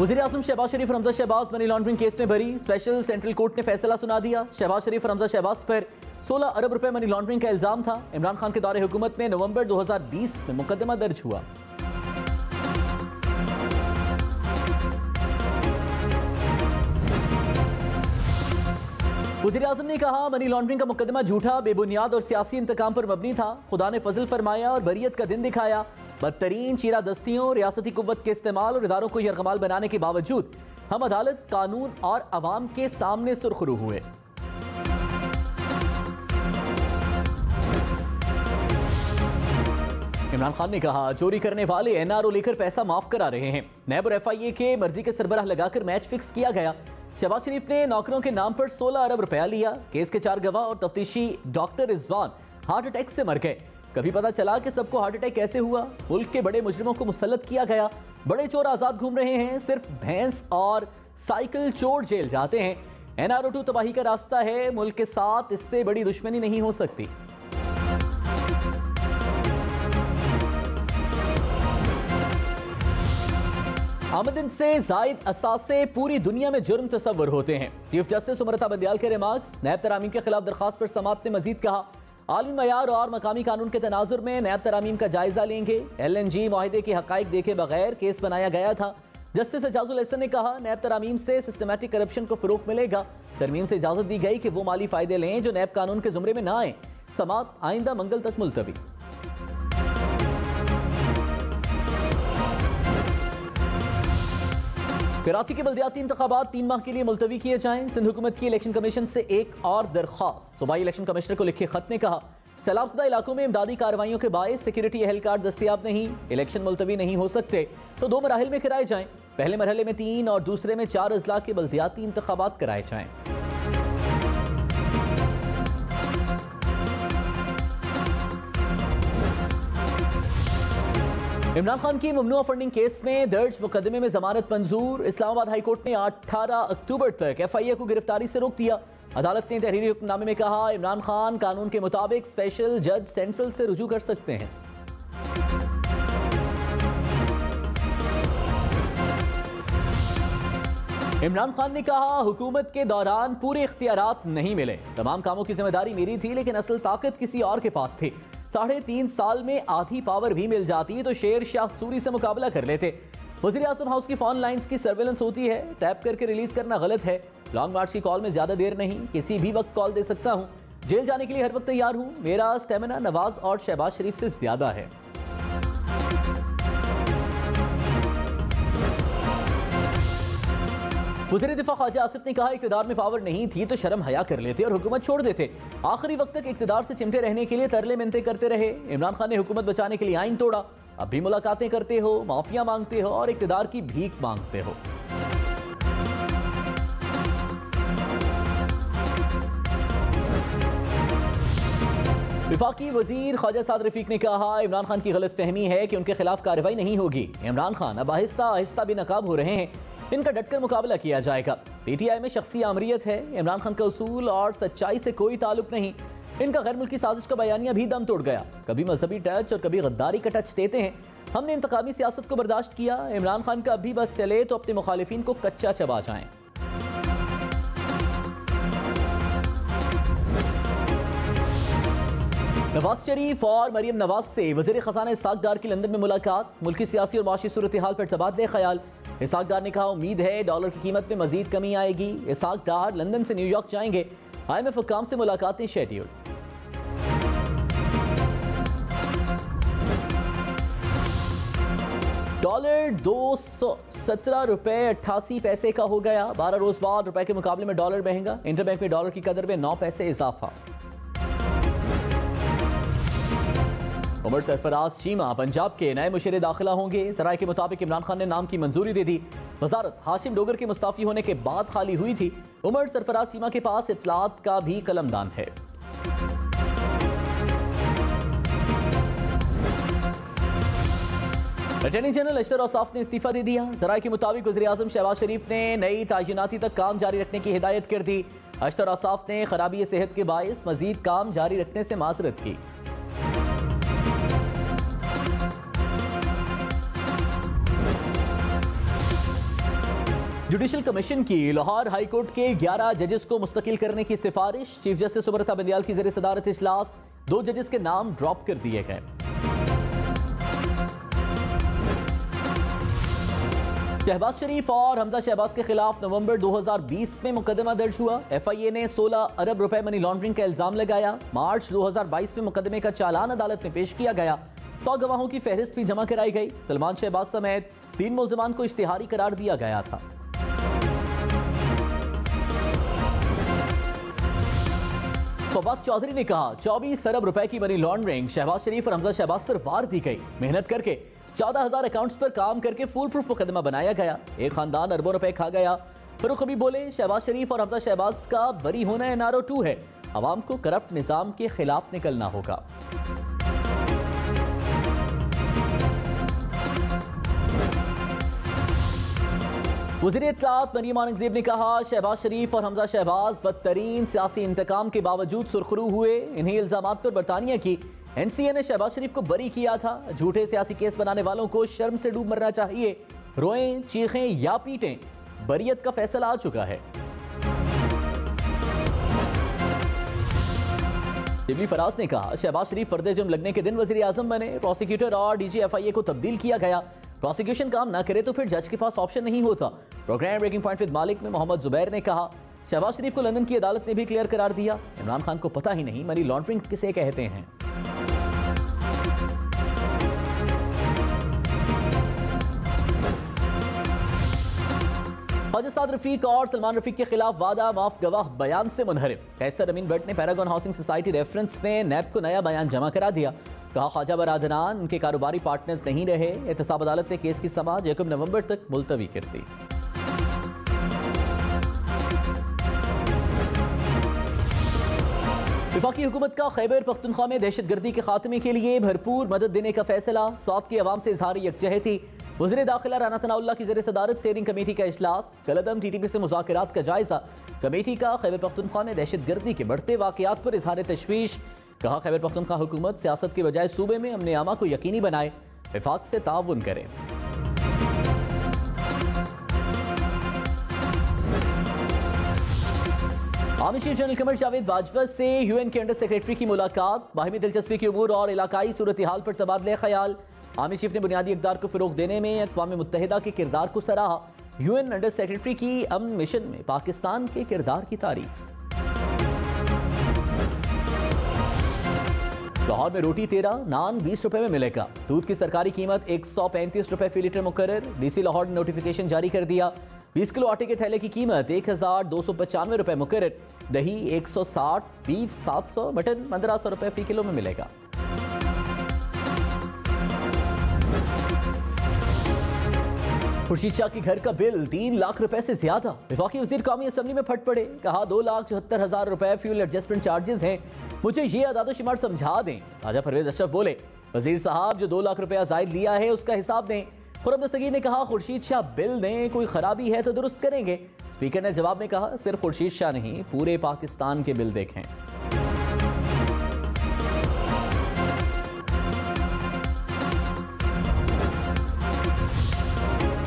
वज़ीर-ए-आज़म शहबाज शरीफ Ramza Shahbaz money laundering case में भरी। स्पेशल सेंट्रल कोर्ट ने फैसला सुना दिया। शहबाज शरीफ रमज़ा शहबाज पर 16 अरब रुपए मनी लॉन्ड्रिंग का इल्जाम था। इमरान खान के दौरे हुकूमत में नवंबर 2020 में मुकदमा दर्ज हुआ। वज़ीर-ए-आज़म ने कहा, मनी लॉन्ड्रिंग का मुकदमा झूठा, बेबुनियाद और सियासी इंतकाम पर मबनी था। खुदा ने फजल फरमाया और बरियत का दिन दिखाया। बदतरीन चीरा दस्तियों, रियासती कुव्वत के इस्तेमाल और इदारों को यरगमाल बनाने के बावजूद हम अदालत, कानून और अवाम के सामने सुरखरू हुए। इमरान खान ने कहा, चोरी करने वाले एनआरओ लेकर पैसा माफ करा रहे हैं। नैब और एफआईए के मर्जी के सरबराह लगाकर मैच फिक्स किया गया। शहबाज शरीफ ने नौकरों के नाम पर 16 अरब रुपया लिया। केस के 4 गवाह और तफ्तीशी डॉक्टर रिजवान हार्ट अटैक से मर गए। कभी पता चला कि सबको हार्ट अटैक कैसे हुआ? मुल्क के बड़े मुजरिमों को मुसल्लत किया गया। बड़े चोर आजाद घूम रहे हैं। सिर्फ भैंस और साइकिल चोर जेल जाते हैं। एनआरओ 2 तबाही का रास्ता है। मुल्क के साथ इससे बड़ी दुश्मनी नहीं हो सकती। आमदन से जायद असासे पूरी दुनिया में जुर्म तस्वर होते हैं। चीफ जस्टिस उमरता बंदियाल के रिमार्क्स। नैब तरामीम के खिलाफ दरखास्त पर समाअत ने मजीद कहा, आलमी मयार और मकामी कानून के तनाजुर में नैब तरामीम का जायजा लेंगे। LNG माहिदे के हकाइक देखे बगैर केस बनाया गया था। जस्टिस एजाजुल एहसन ने कहा, नैब तरामीम से सिस्टमैटिक करप्शन को फरोग मिलेगा। तरमीम से इजाजत दी गई कि वो माली फायदे लें जो नैब कानून के जुमरे में ना आए। समाअत आइंदा मंगल तक मुलतवी। कराची के बल्दियाती इंतखाबात 3 माह के लिए मुलतवी किए जाएं। सिंध हुकूमत की इलेक्शन कमीशन से एक और दरख्वास्त। सूबाई इलेक्शन कमिश्नर को लिखे खत ने कहा, सैलाबशुदा इलाकों में इमदादी कार्रवाइयों के बायस सिक्योरिटी एहलकार दस्तियाब नहीं, इलेक्शन मुलतवी नहीं हो सकते तो 2 मराहिल में कराए जाएं। पहले मरहले में 3 और दूसरे में 4 अजला के बल्दियाती इंतखाबात कराए जाएं। इमरान खान की ममनुआ फंडिंग केस में दर्ज मुकदमे में जमानत मंजूर। इस्लामाबाद हाई कोर्ट ने 18 अक्टूबर तक FIA को गिरफ्तारी से रोक दिया। अदालत ने तहरीरी हुक्मनामे में कहा, इमरान खान कानून के मुताबिक स्पेशल जज सेंट्रल से रुजू कर सकते हैं। इमरान खान ने कहा, हुकूमत के दौरान पूरे इख्तियारात नहीं मिले। तमाम कामों की जिम्मेदारी मेरी थी, लेकिन असल ताकत किसी और के पास थी। 3.5 साल में आधी पावर भी मिल जाती तो शेर शाह सूरी से मुकाबला कर लेते। वज़ीर-ए-आज़म हाउस की फोन लाइंस की सर्वेलेंस होती है, टैप करके रिलीज करना गलत है। लॉन्ग मार्च की कॉल में ज्यादा देर नहीं, किसी भी वक्त कॉल दे सकता हूँ। जेल जाने के लिए हर वक्त तैयार हूँ। मेरा स्टेमिना नवाज और शहबाज शरीफ से ज्यादा है। वज़ीर दिफा ख्वाजा आसिफ ने कहा, इक़्तिदार में पावर नहीं थी तो शर्म हया कर लेते और हुकूमत छोड़ देते। आखिरी वक्त तक इक़्तिदार से चिमटे रहने के लिए तरले मिन्नतें करते रहे। इमरान खान ने हुकूमत बचाने के लिए आइन तोड़ा। अब भी मुलाकातें करते हो, माफिया मांगते हो और इक़्तिदार की भीख मांगते हो। विफाकी वजीर ख्वाजा साद रफीक ने कहा, इमरान खान की गलत फहमी है कि उनके खिलाफ कार्रवाई नहीं होगी। इमरान खान अब आहिस्ता आहिस्ता बेनकाब हो रहे हैं। इनका डटकर मुकाबला किया जाएगा। PTI में शख्सी आमरीत है। इमरान खान का उसूल और सच्चाई से कोई ताल्लुक नहीं। इनका गैर मुल्की साजिश का बयानिया भी दम तोड़ गया। कभी मजहबी टच और कभी गद्दारी का टच देते हैं। हमने इंतकामी सियासत को बर्दाश्त किया। इमरान खान का अभी बस चले तो अपने मुखालिफिन को कच्चा चबा जाएं। नवाज शरीफ और मरियम नवाज से वज़ीर ख़ज़ाना इसहाक डार की लंदन में मुलाकात। मुल्की सियासी और माशी सूरत हाल पर तबादले ख्याल। इसहाक डार ने कहा, उम्मीद है डॉलर की कीमत में मजीद कमी आएगी। इसहाक डार लंदन से न्यूयॉर्क जाएंगे। IMF हुक्काम से मुलाकातें शेड्यूल। डॉलर 217 रुपए 88 पैसे का हो गया। 12 रोज बाद रुपए के मुकाबले में डॉलर महंगा। इंटरबैंक में डॉलर की कदर में 9 पैसे इजाफा। उमर सरफराज चीमा पंजाब के नए मुशीर दाखिला होंगे। जराये के मुताबिक इमरान खान ने नाम की मंजूरी दे दी। वजारत हाशिम डोगर के मुस्ताफी होने के बाद खाली हुई थी। उमर सरफराज चीमा के पास इत्तलात का भी कलमदान है। अटॉर्नी जनरल अशर औसाफ ने इस्तीफा दे दिया। जराये के मुताबिक वज़ीर-ए-आज़म शहबाज शरीफ ने नई तायिनाती तक काम जारी रखने की हिदायत कर दी। अशर औसाफ ने खराबी सेहत के बायस मजीद काम जारी रखने से माजरत की। जुडिशल कमीशन की लाहौर हाईकोर्ट के 11 जजेस को मुस्तकिल करने की सिफारिश। चीफ जस्टिस सुब्रता बंदियाल की ज़ेरे सदारत इजलास 2 जजेस के नाम ड्रॉप कर दिए गए। शहबाज शरीफ और हमजा शहबाज के खिलाफ नवंबर 2020 में मुकदमा दर्ज हुआ। FIA ने 16 अरब रुपए मनी लॉन्ड्रिंग का इल्जाम लगाया। मार्च 2022 में मुकदमे का चालान अदालत में पेश किया गया। 100 गवाहों की फहरिस्त भी जमा कराई गई। सलमान शहबाज समेत 3 मुल्जिमान को इश्तिहारी करार दिया गया था। फवाद चौधरी ने कहा 24 अरब रुपए की मनी लॉन्ड्रिंग शहबाज शरीफ और हमजा शहबाज पर वार दी गई। मेहनत करके 14,000 अकाउंट्स पर काम करके फुल प्रूफ मुकदमा बनाया गया। एक खानदान अरबों रुपए खा गया। फरूख हबीब बोले शहबाज शरीफ और हमजा शहबाज का बरी होना NRO 2 है। अवाम को करप्ट निजाम के खिलाफ निकलना होगा। वज़ीर इत्तलात मरियम औरंगज़ेब ने कहा शहबाज शरीफ और हमजा शहबाज बदतरीन सियासी इंतकाम के बावजूद सुरखरू हुए। इन्हीं इल्जामात पर बरतानिया की NCA ने शहबाज शरीफ को बरी किया था। झूठे सियासी केस बनाने वालों को शर्म से डूब मरना चाहिए। रोएं, चीखें या पीटें, बरियत का फैसला आ चुका है। शिबली फराज ने कहा शहबाज शरीफ फर्द जुर्म लगने के दिन वज़ीर आज़म बने। प्रोसिक्यूटर और DG FIA को तब्दील किया गया। प्रोसिक्यूशन काम ना करे तो फिर जज के पास ऑप्शन नहीं होता। प्रोग्राम ब्रेकिंग पॉइंट विद मालिक में मोहम्मद जुबैर ने कहा शहबाज शरीफ को लंदन की अदालत ने भी क्लियर करार दिया। इमरान खान को पता ही नहीं मनी लॉन्ड्रिंग किसे कहते हैं। ख्वाजा साद रफीक और सलमान रफीक के खिलाफ वादा माफ गवाह बयान से मुनहरिफ। कैसर अमीन भट्ट ने पैरागॉन हाउसिंग सोसाइटी रेफरेंस में नैब को नया बयान जमा करा दिया। कहा ख्वाजा बरादरान उनके कारोबारी पार्टनर्स नहीं रहे। एहतसाब अदालत ने केस की समाअत 1 नवंबर तक मुलतवी कर दी। वफाकी हुकूमत का खैबर पख्तूनख्वा में दहशतगर्दी के खात्मे के लिए भरपूर मदद देने का फैसला। सौत की अवाम से इजहार यकजहती। वज़ीर दाखिला राना सनाउल्लाह की ज़ेरे सदारत स्टीयरिंग कमेटी का इजलास। कलअदम TTP से मुज़ाकरात का जायजा। कमेटी का खैबर पख्तूनख्वा में दहशतगर्दी के बढ़ते वाक़यात पर इजहार तशवीश। कहा खैबर पख्तूनख्वा हुकूमत सियासत की बजाय सूबे में अमन आमा को यकीनी बनाए, विफाक से ताउन करे। Army chief general Qamar Javed Bajwa से UN के अंडर सेक्रेटरी की मुलाकात। बाहिमी दिलचस्पी की उमूर और इलाकाई सूरत हाल पर तबादले ख्याल। आर्मी चीफ ने बुनियादी इक़दार को फ़रोग़ देने में अक़वाम मुत्तहिदा के किरदार को सराहा। UN अंडर सेक्रेटरी की अमन मिशन में पाकिस्तान के किरदार की तारीफ। लाहौर में रोटी 13, नान 20 रुपए में मिलेगा। दूध की सरकारी कीमत 135 रुपए फी लीटर मुकर्रर। DC लाहौर ने नोटिफिकेशन जारी कर दिया। 20 किलो आटे के थैले की कीमत 1295 रुपए मुकर्रर। दही 160, बीफ 700, मटन 1500 रुपए फी किलो में मिलेगा। खुर्शीद शाह के घर का बिल 3 लाख रुपए से ज्यादा। वफाकी वज़ीर कौमी असम्बली में फट पड़े। कहा 2,74,000 रुपए फ्यूल एडजस्टमेंट चार्जेस हैं। मुझे ये आदादोशुमार समझा दें। राजा परवेज अशरफ बोले वजीर साहब जो 2 लाख रुपया जायद लिया है उसका हिसाब दें। खुर्रम दस्तगीर ने कहा खुर्शीद शाह बिल दें, कोई खराबी है तो दुरुस्त करेंगे। स्पीकर ने जवाब में कहा सिर्फ खुर्शीद शाह नहीं पूरे पाकिस्तान के बिल देखें।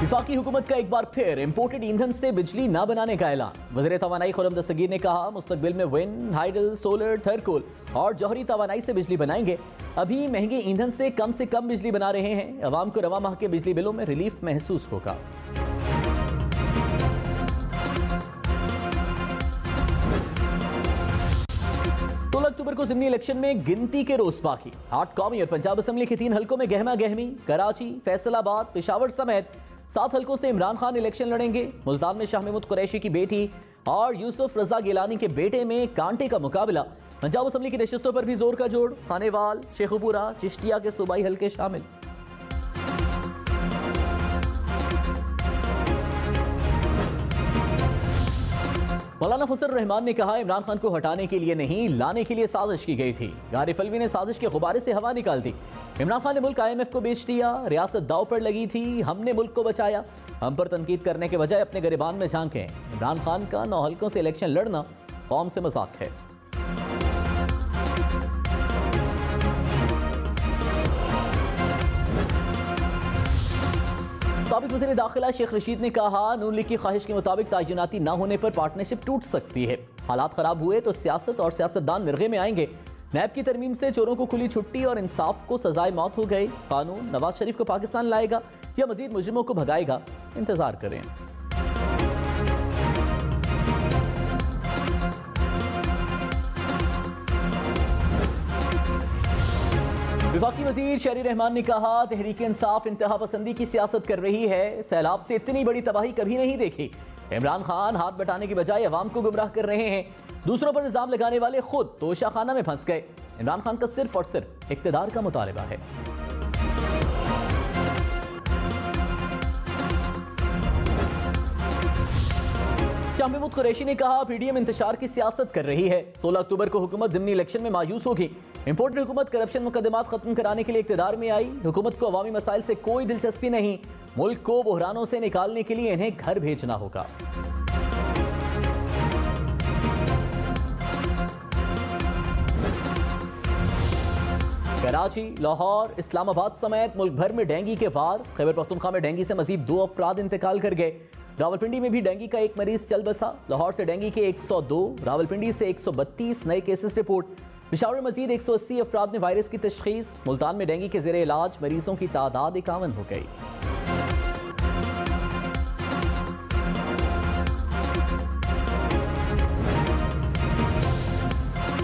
वफाकी हुकूमत का एक बार फिर इंपोर्टेड ईंधन से बिजली न बनाने का ऐलान। वज़ीर तवानाई खुर्रम दस्तगीर ने कहा मुस्तकबिल में विंड, हाइडल, सोलर, थर्कोल और जौहरी तवानाई से बिजली बनाएंगे। अभी महंगे ईंधन से कम बिजली बना रहे हैं। अवाम को रवा माह के बिजली बिलों में रिलीफ महसूस होगा। 16 अक्टूबर को ज़िमनी इलेक्शन में गिनती के रोज बाकी। 8 कौमी और पंजाब असम्बली के 3 हलकों में गहमा गहमी। कराची, फैसलाबाद, पेशावर समेत 7 हलकों से इमरान खान इलेक्शन लड़ेंगे। मुल्तान में शाह महमूद कुरैशी की बेटी और यूसुफ रजा गिलानी के बेटे में कांटे का मुकाबला। पंजाब असम्बली की नशिस्तों पर भी जोर का जोड़। खानेवाल, शेखुपुरा, चिश्तिया के सूबाई हलके शामिल। मौलाना फजल रहमान ने कहा इमरान खान को हटाने के लिए नहीं लाने के लिए साजिश की गई थी। गारिफ अलवी ने साजिश के गुब्बारे से हवा निकाल दी। इमरान खान ने मुल्क IMF को बेच दिया। रियासत दाव पर लगी थी, हमने मुल्क को बचाया। हम पर तनकीद करने के बजाय अपने गिरबान में झांकें। इमरान खान का 9 हलकों से इलेक्शन लड़ना कौम से मजाक है। साबिक वज़ीर दाखिला शेख रशीद ने कहा, नून लीग की ख्वाहिश के मुताबिक तायिनाती न होने पर पार्टनरशिप टूट सकती है। हालात खराब हुए तो सियासत और सियासतदान निर्गे में आएंगे। नैब की तरमीम से चोरों को खुली छुट्टी और इंसाफ को सजाए मौत हो गई। कानून नवाज शरीफ को पाकिस्तान लाएगा या मजीद मुजरिमों को भगाएगा, इंतजार करें। वफाकी वजीर शहरी रहमान ने कहा, तहरीक इंसाफ इंतहा पसंदी की सियासत कर रही है। सैलाब से इतनी बड़ी तबाही कभी नहीं देखी। इमरान खान हाथ बटाने की बजाय अवाम को गुमराह कर रहे हैं। दूसरों पर इल्जाम लगाने वाले खुद तोशाखाना में फंस गए। इमरान खान का सिर्फ और सिर्फ इक्तदार का मुतालिबा है। शाह महमूद कुरैशी ने कहा, पीडीएम इंतशार की सियासत कर रही है। 16 अक्टूबर को हुकूमत ज़िमनी इलेक्शन में मायूस होगी। इंपोर्टेड हुकूमत करप्शन मुकदमात खत्म कराने के लिए इक्तदार में आई। हुकूमत को अवामी मसाइल से कोई दिलचस्पी नहीं। मुल्क को बहरानों से निकालने के लिए इन्हें घर भेजना होगा। कराची, लाहौर, इस्लामाबाद समेत मुल्क भर में डेंगू के वार। खैबर पख्तूनख्वा में डेंगू से मजीद 2 अफराद इंतकाल कर गए। रावलपिंडी में भी डेंगू का एक मरीज चल बसा। लाहौर से डेंगू के 102, रावलपिंडी से 132 नए केसेस रिपोर्ट। पेशावर में मजीद 180 अफराद में वायरस की तशखीस। मुल्तान में डेंगू के ज़ेरे इलाज मरीजों की तादाद 51 हो गई।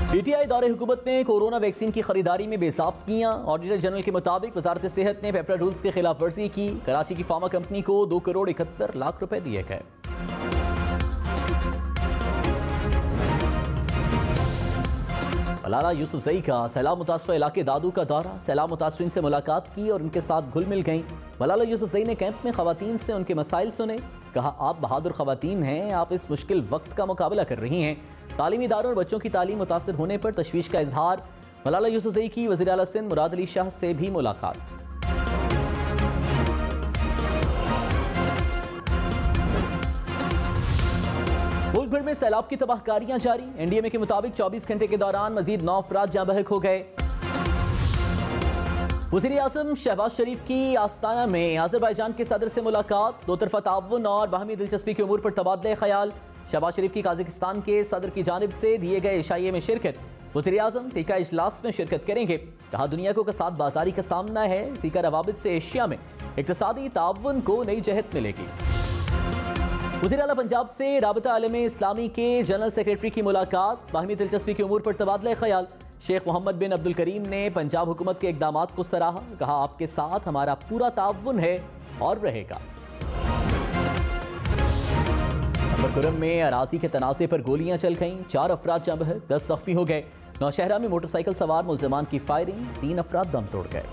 पीटीआई दौरे हुकूमत ने कोरोना वैक्सीन की खरीदारी में बेसाब्तियां। ऑडिटर जनरल के मुताबिक वजारत सेहत ने पेपरा रूल्स की खिलाफ वर्जी की। कराची की फार्मा कंपनी को 2 करोड़ 71 लाख रुपए दिए गए। मलाला यूसुफजई का सैलाब मुतासर इलाके दादू का दौरा। सैलाब मुतासरीन से मुलाकात की और उनके साथ घुल मिल गई। मलाला यूसुफजई ने कैंप में खवातीन से उनके मसाइल सुने। कहा, आप बहादुर खवातीन हैं, आप इस मुश्किल वक्त का मुकाबला कर रही हैं। तालीमी इदारों और बच्चों की तालीम मुतासर होने पर तशवीश का इजहार। मलाला यूसुफजई की वज़ीर आला सिंध मुराद अली शाह से भी मुलाकात। मुल्क भर में सैलाब की तबाहकारियां जारी। एनडीएमए के मुताबिक 24 घंटे के दौरान मजीद 9 अफराद जाँ बहक हो गए। वज़ीर आज़म शहबाज शरीफ की आस्ताना में अज़रबैजान के सदर से मुलाकात। 2 तरफ़ा ताउन और बाहमी दिलचस्पी के उमूर पर तबादले ख्याल। शहबाज शरीफ की काज़ाकिस्तान के सदर की जानिब से दिए गए इशाइये में शिरकत। वज़ीर आज़म टीका इजलास में शिरकत करेंगे। कहा, दुनिया को साथ बाजारी का सामना है। सीका रवाबित से एशिया में इक़्तिसादी ताउन को नई जहत मिलेगी। वज़ीर आला पंजाब से राबता आलमे इस्लामी के जनरल सेक्रेटरी की मुलाकात। बाहमी दिलचस्पी के उमूर पर तबादला ख्याल। शेख मोहम्मद बिन अब्दुल करीम ने पंजाब हुकूमत के इक़दामात को सराहा। कहा, आपके साथ हमारा पूरा ताउन है और रहेगा। अकबरकुरम में अराजी के तनाज़े पर गोलियां चल गईं। 4 अफराद जाँ बहक, 10 जख्मी हो गए। नौशहरा में मोटरसाइकिल सवार मुल्ज़िमान की फायरिंग, 3 अफराद दम तोड़ गए।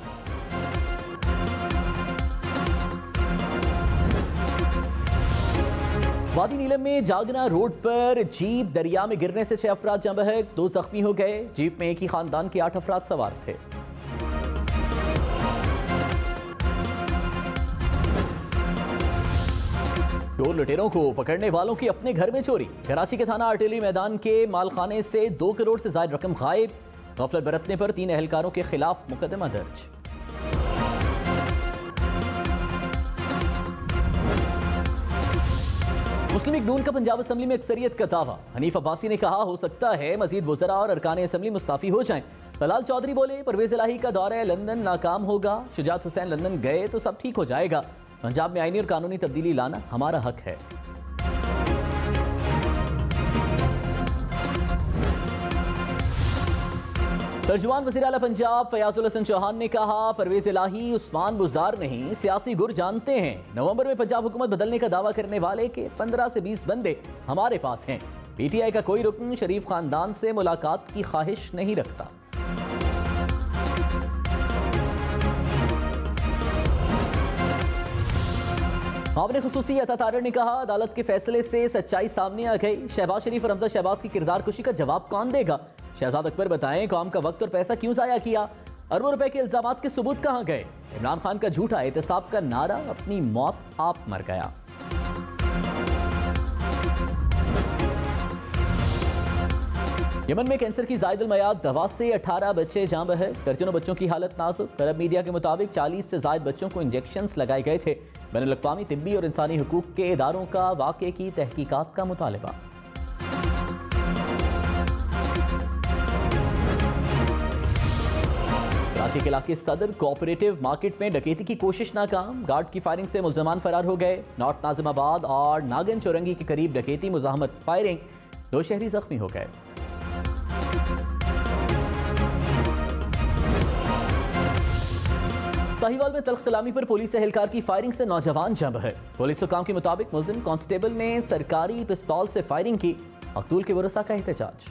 वादी नीलम में जागना रोड पर जीप दरिया में गिरने से 6 अफराद जाँ बहक, 2 जख्मी हो गए। जीप में एक ही खानदान के 8 अफराद सवार थे। चोर लुटेरों को पकड़ने वालों की अपने घर में चोरी। कराची के थाना आर्टिलरी मैदान के मालखाने से 2 करोड़ से ज्यादा रकम गायब। गफलत बरतने पर 3 एहलकारों के खिलाफ मुकदमा दर्ज। मुस्लिम लीग नून का पंजाब असम्बली में अक्सरियत का दावा। हनीफ अब्बासी ने कहा, हो सकता है मजीद वज़रा और अरकान असम्बली मुस्ताफी हो जाएं। तलाल चौधरी बोले, परवेज इलाही का दौरा लंदन नाकाम होगा। शुजात हुसैन लंदन गए तो सब ठीक हो जाएगा। पंजाब में आईनी और कानूनी तब्दीली लाना हमारा हक है। तर्जुमान वज़ीर आला पंजाब फयाजुल हसन चौहान ने कहा, परवेज इलाही उस्मान बुज़दार नहीं, सियासी गुर जानते हैं। नवंबर में पंजाब हुकूमत बदलने का दावा करने वाले के 15 से 20 बंदे हमारे पास हैं। पीटीआई का कोई रुकन शरीफ खानदान से मुलाकात की ख्वाहिश नहीं रखता। आपने खुसूसी अता तारड़ ने कहा, अदालत के फैसले से सच्चाई सामने आ गई। शहबाज शरीफ और हमजा शहबाज की किरदार कुशी का जवाब कौन देगा? शहजाद अकबर बताएं, कौम का वक्त और पैसा क्यों जाया किया? अरबों रुपए के इल्जामात के सबूत कहां गए? इमरान खान का झूठा एहतसाब का नारा, अपनी मौत आप मर गया। यमन में कैंसर की जायद मयाद दवा से 18 बच्चे जान बहे, दर्जनों बच्चों की हालत नाजुक। अरब मीडिया के मुताबिक 40 से ज्यादा बच्चों को इंजेक्शंस लगाए गए थे। बैनुल-अक़वामी तिब्बी और इंसानी हुकूक के इदारों का वाक़े की तहकीकात का मुतालबा। कराची के इलाके सदर कोऑपरेटिव मार्केट में डकैती की कोशिश नाकाम, गार्ड की फायरिंग से मुल्जमान फरार हो गए। नॉर्थ नाजिमाबाद और नागन चौरंगी के करीब डकैती मुज़ाहमत फायरिंग, 2 शहरी जख्मी हो गए। साहिवाल में तल्ख कलामी पर पुलिस एहलकार की फायरिंग से नौजवान जंब है। पुलिस हुकाम के मुताबिक मुल्जिम कांस्टेबल ने सरकारी पिस्तौल से फायरिंग की। मकतूल के वरसा का एहतजाज।